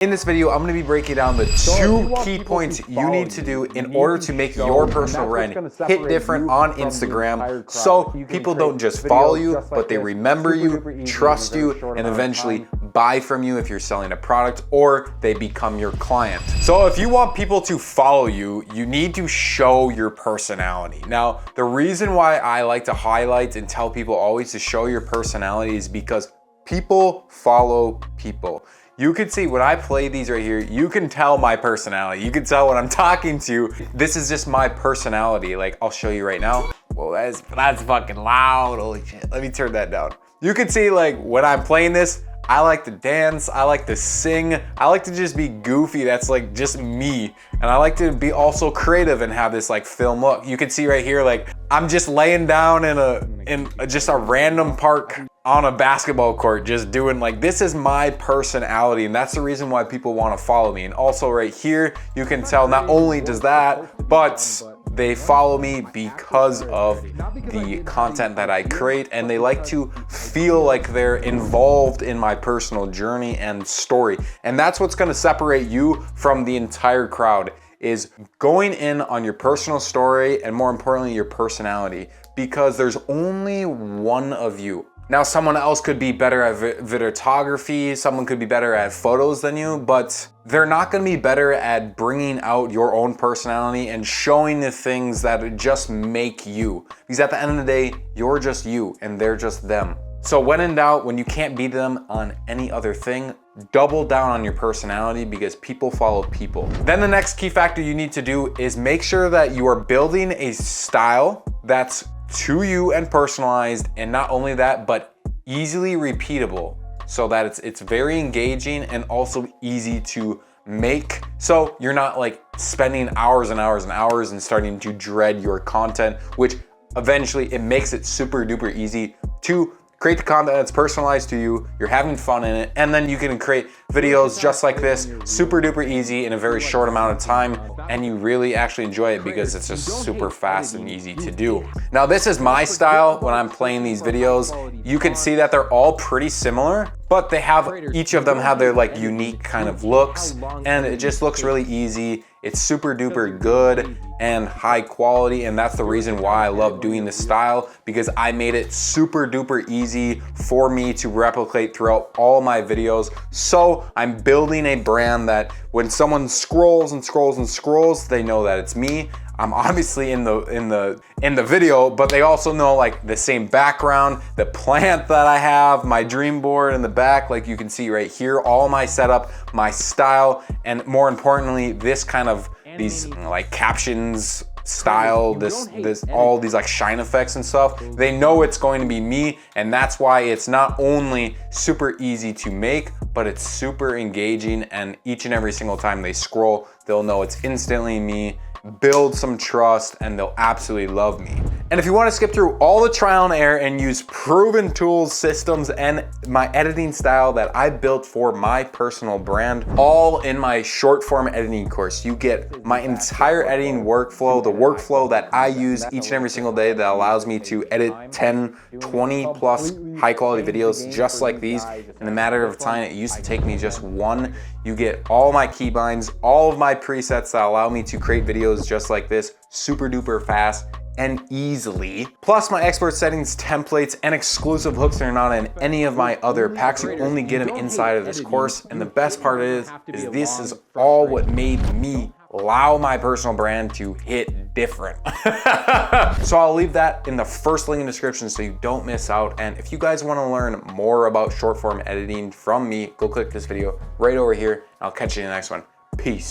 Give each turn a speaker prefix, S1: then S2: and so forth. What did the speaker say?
S1: In this video, I'm going to be breaking down the two key points you need to do in order to make your personal brand hit different on Instagram, so people don't just follow you, but they remember you, trust you, and eventually buy from you if you're selling a product or they become your client. So if you want people to follow you, you need to show your personality. Now, the reason why I like to highlight and tell people always to show your personality is because people follow people. You can see when I play these right here, you can tell my personality. You can tell when I'm talking to you, this is just my personality. Like, I'll show you right now. Whoa, that's fucking loud, holy shit. Let me turn that down. You can see like when I'm playing this, I like to dance, I like to sing, I like to just be goofy. That's like just me. And I like to be also creative and have this like film look. You can see right here, like I'm just laying down in just a random park on a basketball court, just doing like, this is my personality, and that's the reason why people want to follow me. And also right here, you can tell not only does that, but they follow me because of the content that I create, and they like to feel like they're involved in my personal journey and story. And that's what's going to separate you from the entire crowd, is going in on your personal story and more importantly, your personality, because there's only one of you. Now, someone else could be better at videography, someone could be better at photos than you, but they're not gonna be better at bringing out your own personality and showing the things that just make you. Because at the end of the day, you're just you and they're just them. So when in doubt, when you can't beat them on any other thing, double down on your personality, because people follow people. Then the next key factor you need to do is make sure that you are building a style that's to you and personalized, and not only that, but easily repeatable, so that it's very engaging and also easy to make, so you're not like spending hours and hours and hours and starting to dread your content, which eventually it makes it super duper easy to create the content that's personalized to you, you're having fun in it, and then you can create videos just like this, super duper easy in a very short amount of time, and you really actually enjoy it because it's just super fast and easy to do. Now, this is my style when I'm playing these videos. You can see that they're all pretty similar, but they have, each of them have their like unique kind of looks, and it just looks really easy. It's super duper good and high quality, and that's the reason why I love doing this style, because I made it super duper easy for me to replicate throughout all my videos. So I'm building a brand that when someone scrolls and scrolls and scrolls, they know that it's me. I'm obviously in the video, but they also know like the same background, the plant that I have, my dream board in the back, like you can see right here, all my setup, my style, and more importantly, this kind of these like captions style, this all these like shine effects and stuff. They know it's going to be me, and that's why it's not only super easy to make, but it's super engaging, and each and every single time they scroll, they'll know it's instantly me. Build some trust, and they'll absolutely love me. And if you want to skip through all the trial and error and use proven tools, systems, and my editing style that I built for my personal brand, all in my short form editing course, you get my entire editing workflow, the workflow that I use each and every single day that allows me to edit 10, 20 plus high quality videos just like these in a matter of time. It used to take me just one. You get all my keybinds, all of my presets that allow me to create videos just like this, super duper fast and easily. Plus my expert settings, templates, and exclusive hooks that are not in any of my other packs. You only get them inside of this course. And the best part is this is all what made me allow my personal brand to hit different. So I'll leave that in the first link in the description so you don't miss out. And if you guys want to learn more about short form editing from me, go click this video right over here. I'll catch you in the next one. Peace.